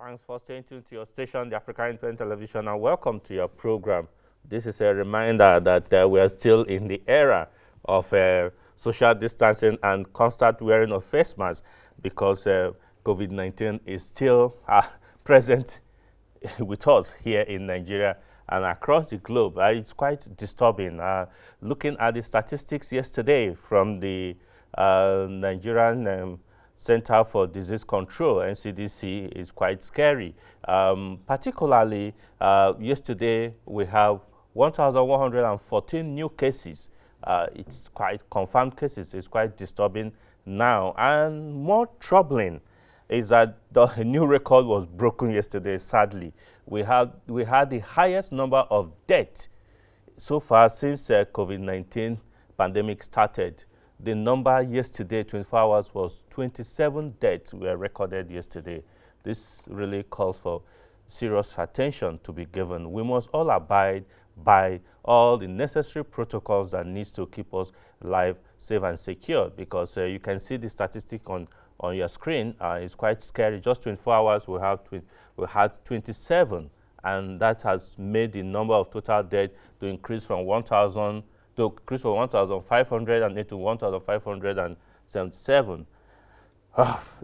Thanks for staying tuned to your station, the African Independent Television, and welcome to your program. This is a reminder that we are still in the era of social distancing and constant wearing of face masks because COVID-19 is still present with us here in Nigeria and across the globe. It's quite disturbing. Looking at the statistics yesterday from the Nigerian Center for Disease Control, NCDC, is quite scary. Particularly, yesterday we have 1,114 new cases. It's quite confirmed cases. It's quite disturbing now. And more troubling is that the new record was broken yesterday, sadly. We had the highest number of deaths so far since COVID-19 pandemic started. The number yesterday, 24 hours, was 27 deaths were recorded yesterday. This really calls for serious attention to be given. We must all abide by all the necessary protocols that needs to keep us alive, safe and secure, because you can see the statistic on your screen. It's quite scary. Just 24 hours, we had 27, and that has made the number of total deaths to increase from 1,508 to 1,577.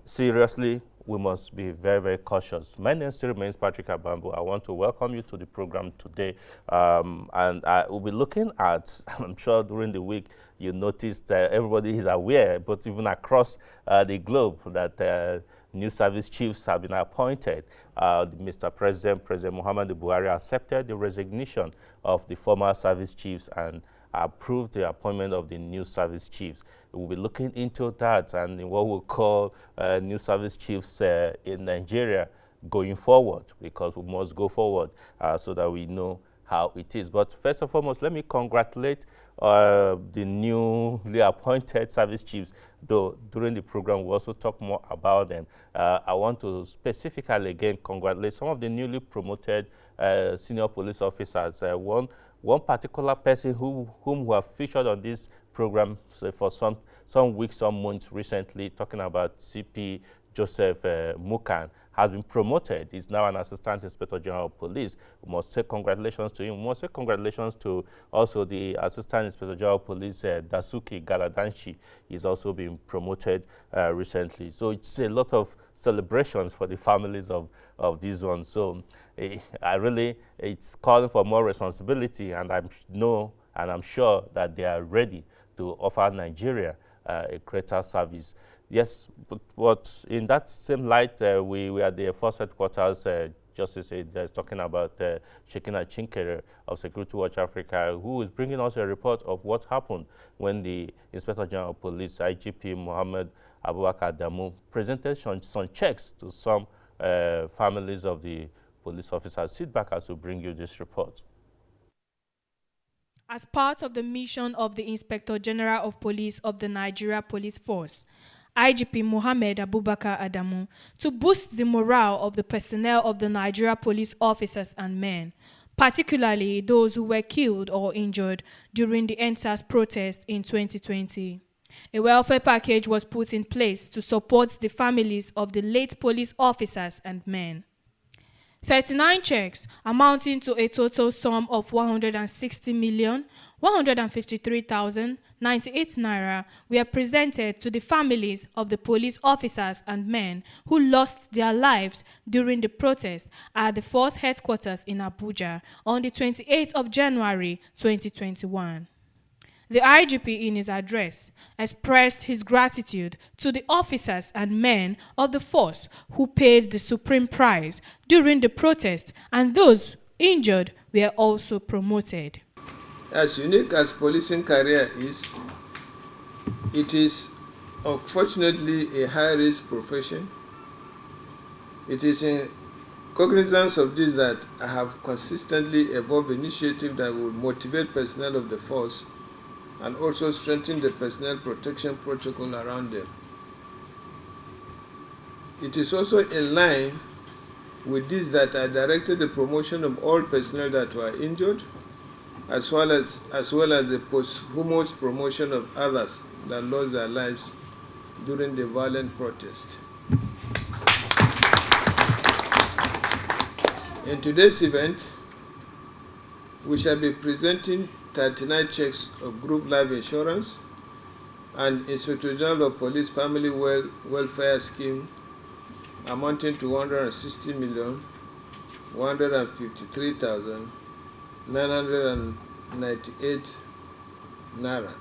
Seriously, we must be very, very cautious. My name still remains Patrick Abambo. I want to welcome you to the program today. And I will be looking at, I'm sure during the week, you noticed that everybody is aware, but even across the globe, that new service chiefs have been appointed. Mr. President Muhammadu Buhari accepted the resignation of the former service chiefs and approved the appointment of the new service chiefs. We'll be looking into that and what we'll call new service chiefs in Nigeria going forward, because we must go forward so that we know how it is. But first and foremost, let me congratulate the newly appointed service chiefs, though during the program we also talk more about them. I want to specifically again congratulate some of the newly promoted senior police officers. One particular person whom we have featured on this program for some weeks, some months recently, talking about CP Joseph Mukan, has been promoted. He's now an Assistant Inspector General of Police. We must say congratulations to him. We must say congratulations to also the Assistant Inspector General of Police, Dasuki Galadanshi. He's also been promoted recently. So it's a lot of celebrations for the families of these ones. So it's calling for more responsibility, and I'm sure that they are ready to offer Nigeria a greater service. Yes, but in that same light, we are the Force Headquarters, Justice is talking about Shekina Chinkere of Security Watch Africa, who is bringing us a report of what happened when the Inspector General of Police, IGP Mohammed Abubakar Adamu, presented some checks to some families of the police officers. Sit back as we bring you this report. As part of the mission of the Inspector General of Police of the Nigeria Police Force, IGP Mohammed Abubakar Adamu, to boost the morale of the personnel of the Nigeria police officers and men, particularly those who were killed or injured during the EndSARS protest in 2020. A welfare package was put in place to support the families of the late police officers and men. 39 checks amounting to a total sum of 160,153,098 naira were presented to the families of the police officers and men who lost their lives during the protest at the Force Headquarters in Abuja on the 28th of January 2021. The IGP, in his address, expressed his gratitude to the officers and men of the force who paid the supreme price during the protest, and those injured were also promoted. As unique as policing career is, it is unfortunately a high-risk profession. It is in cognizance of this that I have consistently evolved initiatives that will motivate personnel of the force and also strengthen the personnel protection protocol around them. It is also in line with this that I directed the promotion of all personnel that were injured, as well as the posthumous promotion of others that lost their lives during the violent protest. In today's event, we shall be presenting 39 checks of group life insurance and Inspector General of Police Family Welfare Scheme amounting to 160,153,998 naira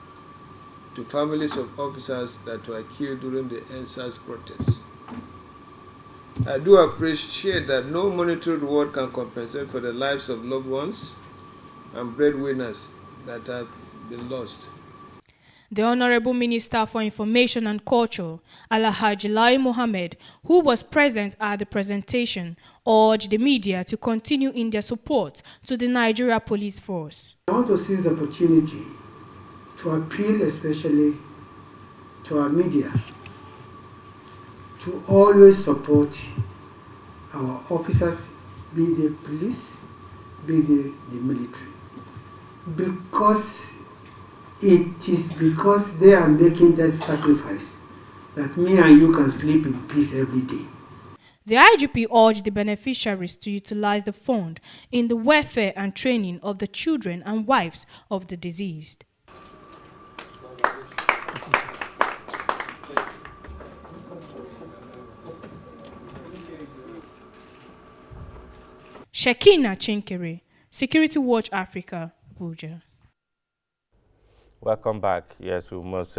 to families of officers that were killed during the NSAS protests. I do appreciate that no monetary reward can compensate for the lives of loved ones and breadwinners that have been lost. The Honorable Minister for Information and Culture, Alhaji Lai Mohammed, who was present at the presentation, urged the media to continue in their support to the Nigeria Police Force. I want to seize the opportunity to appeal especially to our media to always support our officers, be they police, be they the military, because it is because they are making that sacrifice that me and you can sleep in peace every day. The IGP urged the beneficiaries to utilize the fund in the welfare and training of the children and wives of the deceased. Shekina Chinkere, Security Watch Africa, Abuja. Welcome back. Yes, we must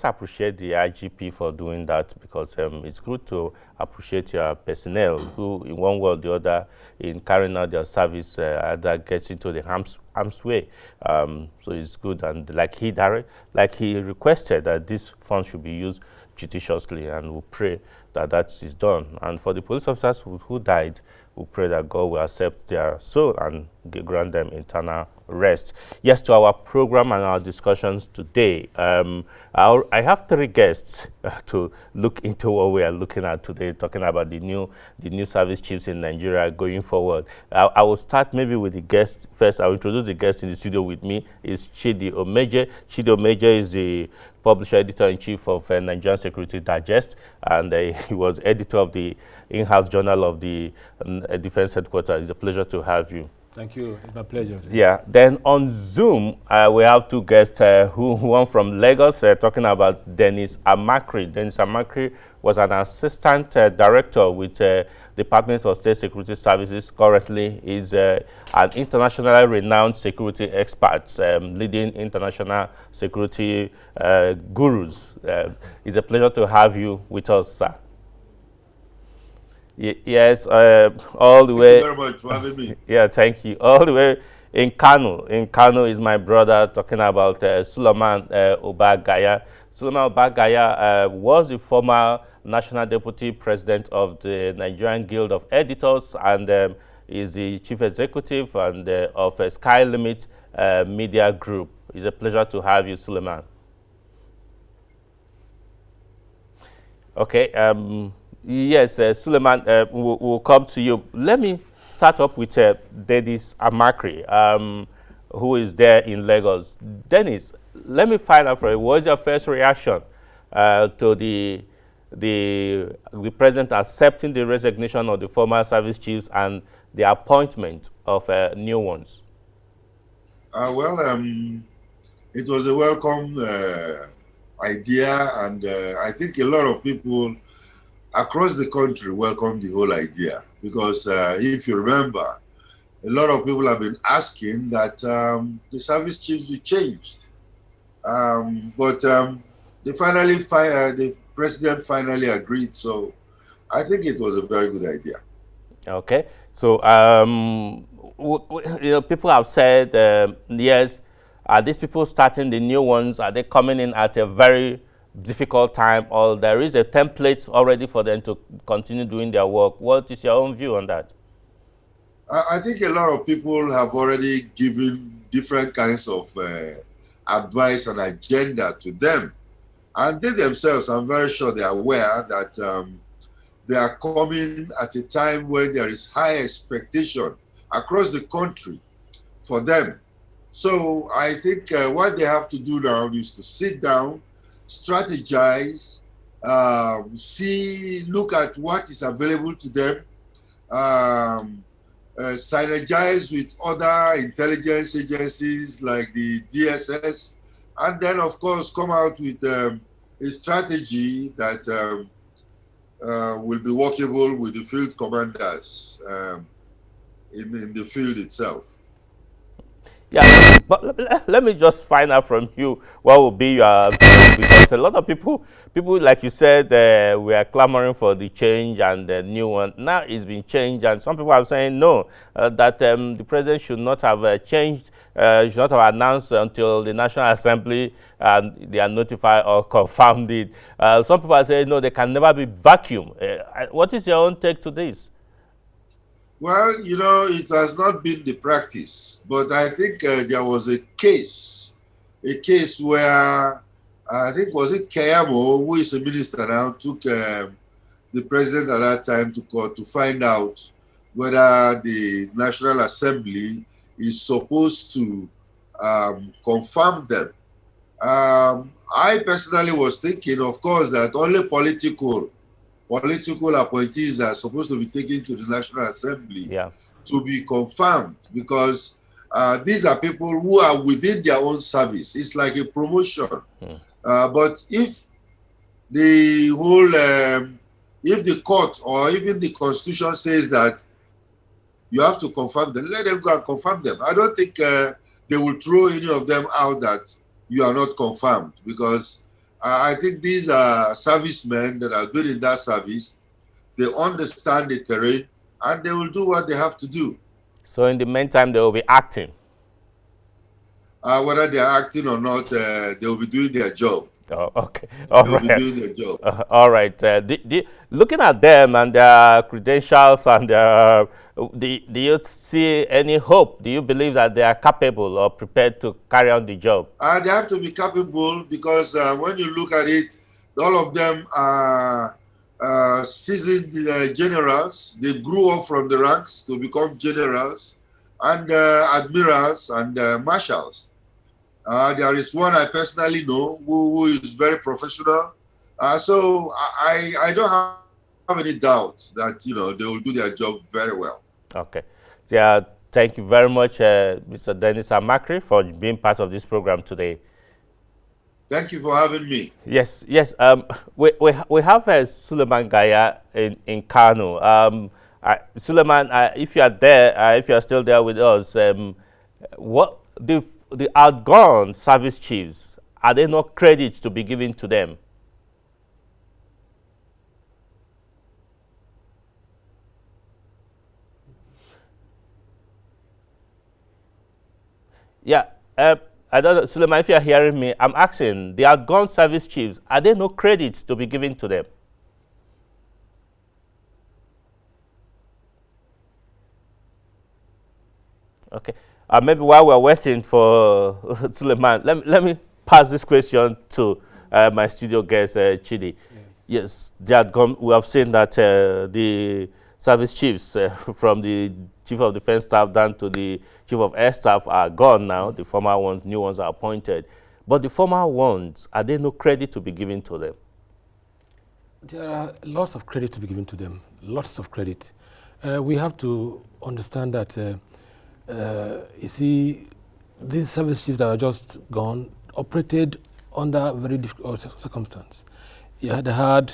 appreciate the IGP for doing that, because it's good to appreciate your personnel who, in one way or the other, in carrying out their service, either gets into the harm's way. So it's good, and like he requested that this fund should be used judiciously, and we pray that that is done. And for the police officers who died, we pray that God will accept their soul and grant them eternal rest. Yes, to our program and our discussions today, I have three guests to look into what we are looking at today, talking about the new service chiefs in Nigeria going forward. I will start maybe with the guest first. I will introduce the guest in the studio with me. Is Chidi Omeje. Chidi Omeje is the publisher editor-in-chief of Nigerian Security Digest, and he was editor of the in-house journal of the Defense Headquarters. It's a pleasure to have you. Thank you. It's my pleasure. Yeah. Then on Zoom, we have two guests one from Lagos, talking about Dennis Amakri. Dennis Amakri was an assistant director with Department of State Security Services. Currently, is an internationally renowned security expert, leading international security gurus. It's a pleasure to have you with us, sir. Yes, all the way. Thank you very much for having me. Yeah, thank you. All the way in Kano. In Kano is my brother, talking about Suleiman Ubagaya. Suleiman Ubagaya was the former national deputy president of the Nigerian Guild of Editors, and is the chief executive and of Sky Limit Media Group. It's a pleasure to have you, Suleiman. Okay. Yes, Suleiman, we'll come to you. Let me start up with Dennis Amakri, who is there in Lagos. Dennis, let me find out from you, what is your first reaction to the president accepting the resignation of the former service chiefs and the appointment of new ones? It was a welcome idea, and I think a lot of people across the country welcomed the whole idea, because if you remember, a lot of people have been asking that the service chiefs be changed. But the president finally agreed, so I think it was a very good idea. Okay, so people have said, yes, are these people starting the new ones? Are they coming in at a very difficult time, or there is a template already for them to continue doing their work? What is your own view on that? I think a lot of people have already given different kinds of advice and agenda to them, and they themselves, I'm very sure they are aware that they are coming at a time when there is high expectation across the country for them. So I think what they have to do now is to sit down, strategize, look at what is available to them, synergize with other intelligence agencies like the DSS, and then, of course, come out with a strategy that will be workable with the field commanders in the field itself. Yeah, but let me just find out from you what will be your view, because a lot of people like you said, we are clamoring for the change and the new one. Now it's been changed, and some people are saying no, that the president should not have changed, should not have announced until the National Assembly and they are notified or confirmed it. Some people are saying no, they can never be vacuum. What is your own take to this? Well, you know, it has not been the practice, but I think there was a case where I think, was it Kayamo, who is a minister now, took the president at that time to court to find out whether the National Assembly is supposed to confirm them. I personally was thinking, of course, that only political appointees are supposed to be taken to the National Assembly to be confirmed, because these are people who are within their own service. It's like a promotion. But if the whole, if the court or even the Constitution says that you have to confirm them, let them go and confirm them. I don't think they will throw any of them out that you are not confirmed, because I think these are servicemen that are good in that service. They understand the terrain, and they will do what they have to do. So in the meantime, they will be acting. Whether they are acting or not, they will be doing their job. Oh, okay. All right. They will be doing their job. All right. Looking at them and their credentials and their, do you see any hope? Do you believe that they are capable or prepared to carry on the job? They have to be capable, because when you look at it, all of them are seasoned generals. They grew up from the ranks to become generals and admirals and marshals. There is one I personally know who is very professional. So I don't have any doubt that, you know, they will do their job very well. Okay. Yeah, thank you very much, Mr. Dennis Amakri, for being part of this program today. Thank you for having me. Yes, yes. We have Suleiman Gaya in Kano. Suleiman, if you are there, if you are still there with us, what the outgone service chiefs, are there no credits to be given to them? Yeah, I don't know, Suleiman, if you are hearing me, I'm asking, the outgone service chiefs, are there no credits to be given to them? Okay. Maybe while we're waiting for Suleiman, let me pass this question to my studio guest, Chidi. Yes, we have seen that the service chiefs from the Chief of Defense Staff down to the Chief of Air Staff are gone now. The former ones, new ones are appointed. But the former ones, are there no credit to be given to them? There are lots of credit to be given to them, lots of credit. We have to understand that, you see, these service chiefs that are just gone operated under very difficult circumstances. Yeah, they had,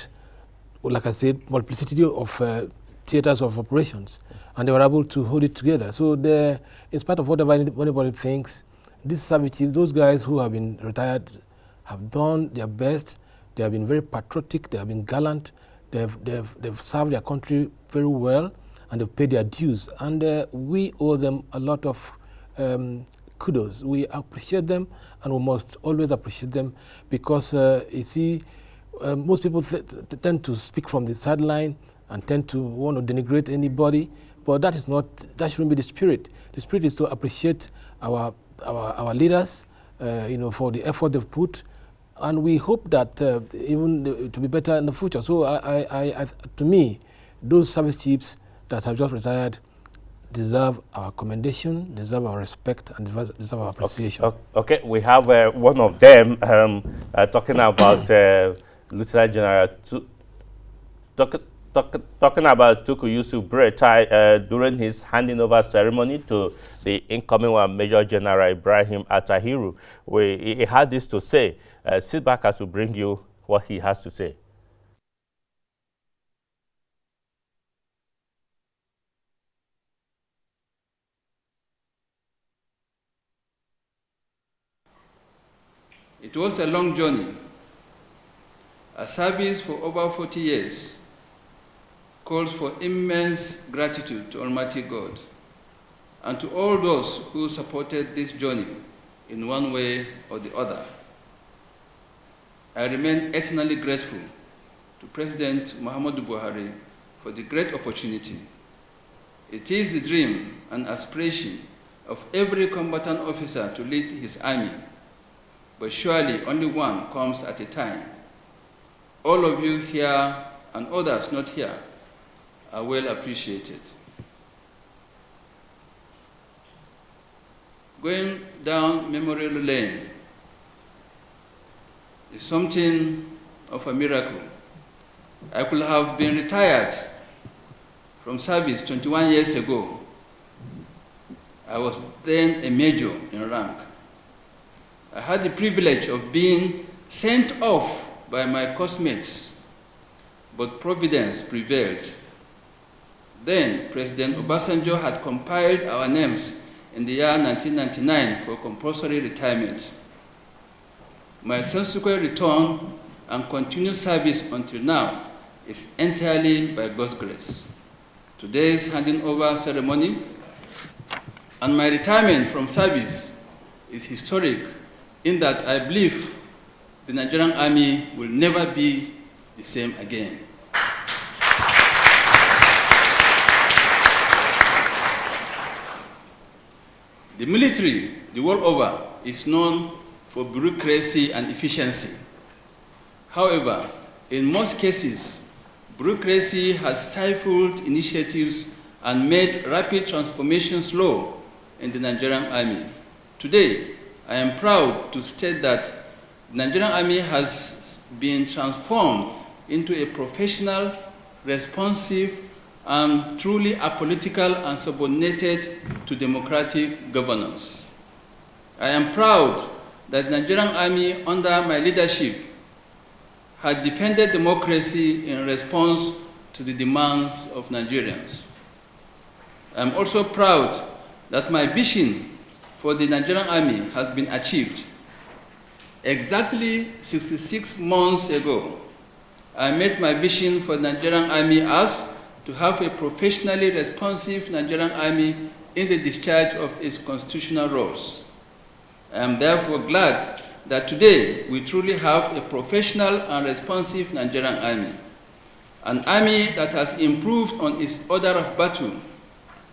like I said, multiplicity of theaters of operations, and they were able to hold it together. So in spite of whatever anybody thinks, these service chiefs, those guys who have been retired, have done their best. They have been very patriotic, they have been gallant, they've served their country very well, and they've paid their dues. And we owe them a lot of kudos. We appreciate them, and we must always appreciate them, because you see, most people tend to speak from the sideline and tend to want to denigrate anybody, but that shouldn't be the spirit. The spirit is to appreciate our leaders, for the effort they've put, and we hope that even to be better in the future. So to me, those service chiefs that have just retired deserve our commendation, deserve our respect, and deserve our appreciation. Okay, we have one of them talking about Lieutenant General talking about Tuku Yusuf Buratai during his handing over ceremony to the incoming one, Major General Ibrahim Atahiru. He had this to say. Sit back as we bring you what he has to say. It was a long journey, a service for over 40 years, calls for immense gratitude to Almighty God and to all those who supported this journey in one way or the other. I remain eternally grateful to President Muhammadu Buhari for the great opportunity. It is the dream and aspiration of every combatant officer to lead his army, but surely only one comes at a time. All of you here and others not here are well appreciated. Going down memory lane is something of a miracle. I could have been retired from service 21 years ago. I was then a major in rank. I had the privilege of being sent off by my classmates, but providence prevailed. Then President Obasanjo had compiled our names in the year 1999 for compulsory retirement. My subsequent return and continued service until now is entirely by God's grace. Today's handing over ceremony and my retirement from service is historic in that I believe the Nigerian Army will never be the same again. The military, the world over, is known for bureaucracy and efficiency. However, in most cases, bureaucracy has stifled initiatives and made rapid transformation slow in the Nigerian Army. Today, I am proud to state that the Nigerian Army has been transformed into a professional, responsive, and truly apolitical and subordinated to democratic governance. I am proud that the Nigerian Army, under my leadership, had defended democracy in response to the demands of Nigerians. I am also proud that my vision for the Nigerian Army has been achieved. Exactly 66 months ago, I met my vision for the Nigerian Army as to have a professionally responsive Nigerian Army in the discharge of its constitutional roles. I am therefore glad that today we truly have a professional and responsive Nigerian Army, an army that has improved on its order of battle,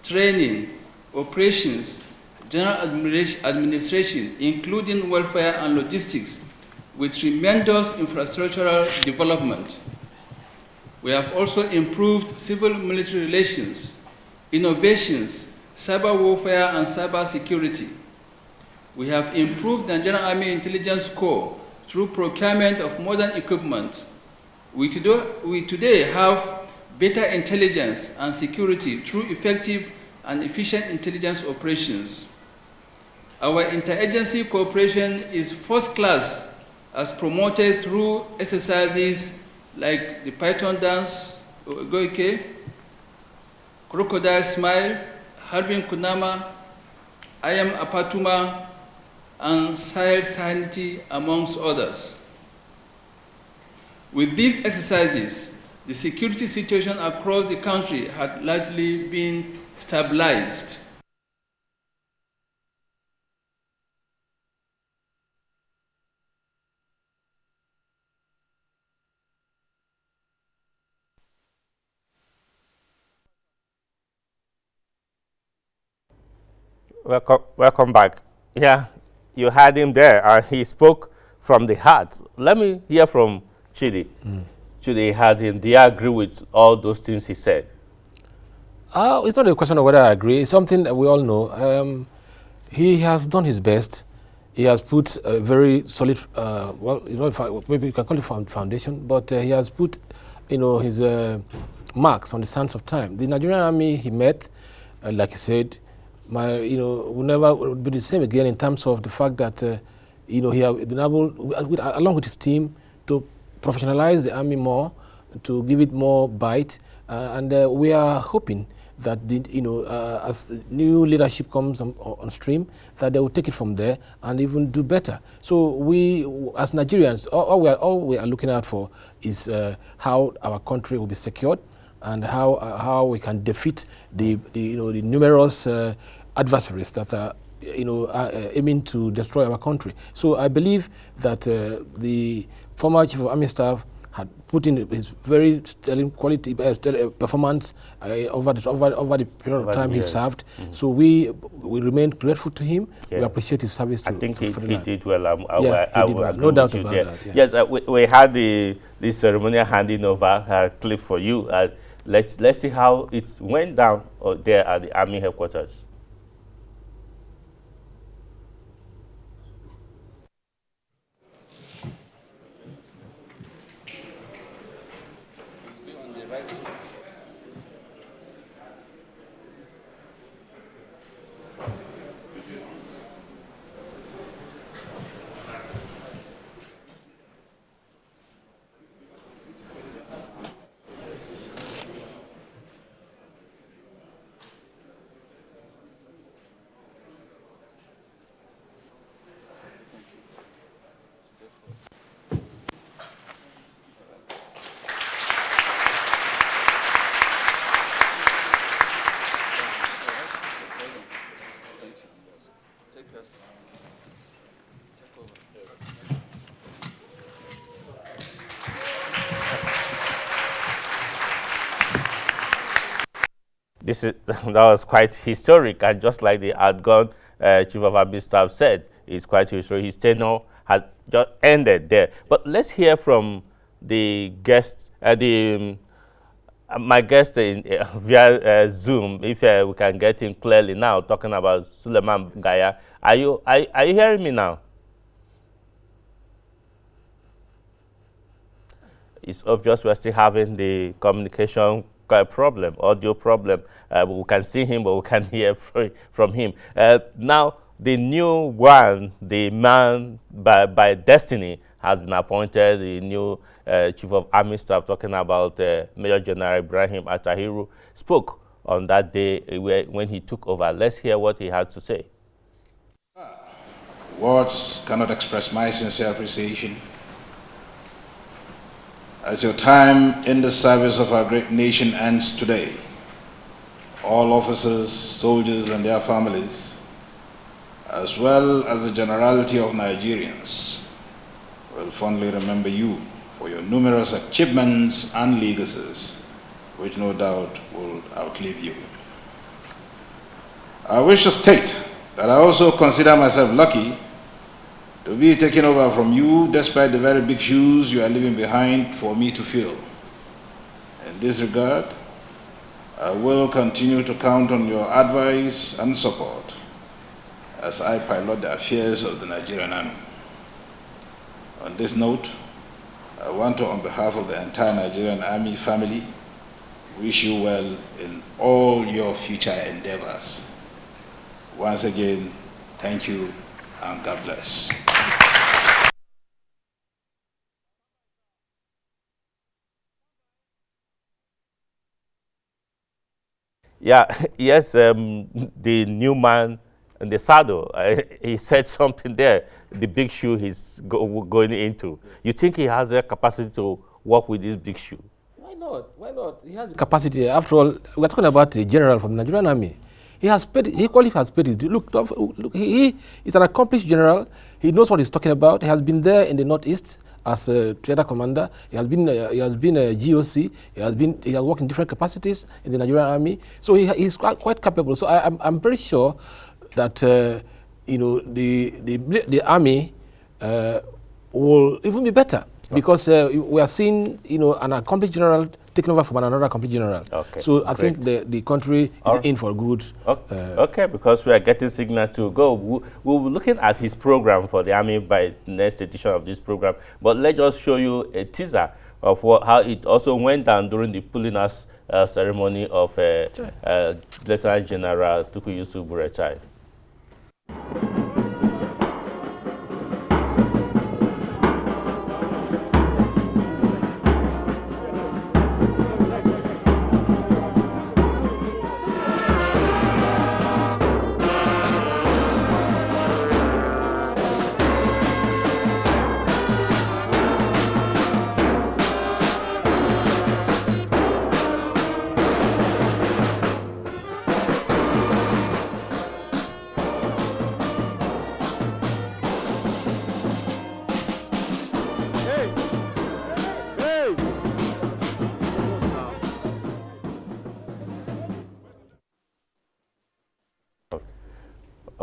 training, operations, general administration, including welfare and logistics, with tremendous infrastructural development. We have also improved civil-military relations, innovations, cyber warfare, and cyber security. We have improved the Nigerian Army Intelligence Corps through procurement of modern equipment. We today have better intelligence and security through effective and efficient intelligence operations. Our interagency cooperation is first class, as promoted through exercises like the Python Dance, Goike, Crocodile Smile, Harbin Kunama, I Am Apatuma, and Sahel Sanity, amongst others. With these exercises, the security situation across the country had largely been stabilized. Welcome back. Yeah, you had him there, and he spoke from the heart. Let me hear from Chidi. Chidi had him. Do you agree with all those things he said? It's not a question of whether I agree. It's something that we all know. He has done his best. He has put a very solid, well, it's not, maybe you can call it foundation, but he has put, his marks on the sands of time. The Nigerian army he met, like he said, will never be the same again in terms of the fact that he had been able, along with his team, to professionalize the army more, to give it more bite, and we are hoping that as the new leadership comes on stream, that they will take it from there and even do better. So we, as Nigerians, all we are looking out for is how our country will be secured and how we can defeat the numerous adversaries that are aiming to destroy our country. So I believe that the former Chief of Army Staff had put in his very sterling quality performance over the period of time he served. So we remain grateful to him. Yeah. We appreciate his service. I think he did well. No doubt about that. Yeah. Yes, we had the ceremonial handing over clip for you. Let's see how it went down there at the Army headquarters. That was quite historic, and just like the outgone Chief of Army Staff said, it's quite historic. His tenure has just ended there. But let's hear from the guests, my guest via Zoom, if we can get him clearly now, talking about Suleiman Gaya. Are you hearing me now? It's obvious we're still having the communication problem, audio problem. We can see him, but we can't hear from him. Now, the new one, the man by destiny, has been appointed, the new Chief of Army Staff, talking about Major General Ibrahim Attahiru, spoke on that day when he took over. Let's hear what he had to say. Words cannot express my sincere appreciation as your time in the service of our great nation ends today. All officers, soldiers, and their families, as well as the generality of Nigerians, will fondly remember you for your numerous achievements and legacies, which no doubt will outlive you. I wish to state that I also consider myself lucky to be taken over from you despite the very big shoes you are leaving behind for me to fill. In this regard, I will continue to count on your advice and support as I pilot the affairs of the Nigerian Army. On this note, I want to, on behalf of the entire Nigerian Army family, wish you well in all your future endeavors. Once again, thank you and God bless. Yeah, yes, the new man in the saddle, he said something there, the big shoe he's going into. You think he has the capacity to work with this big shoe? Why not? Why not? He has the capacity. After all, we're talking about a general from the Nigerian Army. He has paid, he qualified, has paid his due. Look, he is an accomplished general. He knows what he's talking about. He has been there in the Northeast as a theater commander. He has been a GOC. He has worked in different capacities in the Nigerian Army. So he's quite capable. So I'm very sure that the army will even be better. Because we are seeing, an accomplished general taking over from another accomplished general. Okay, so I think the country is in for good. Okay, because we are getting signal to go. We'll be looking at his program for the Army by the next edition of this program. But let's just show you a teaser of how it also went down during the pulling us ceremony of Lieutenant General Tukur Yusuf Buratai.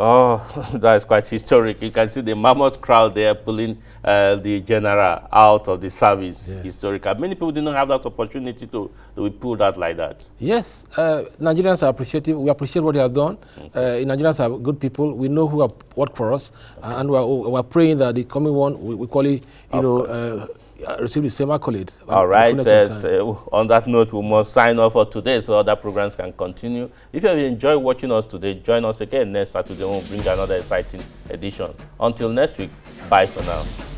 Oh, that is quite historic. You can see the mammoth crowd there pulling the general out of the service. Yes. Historical. Many people didn't have that opportunity to be pulled out like that. Yes, Nigerians are appreciative. We appreciate what they have done. Nigerians are good people. We know who have worked for us, and we're praying that the coming one, we call it, receive the same accolades. All right. On that note, we must sign off for today so other programs can continue. If you have enjoyed watching us today, join us again next Saturday when we'll bring another exciting edition. Until next week, bye for now.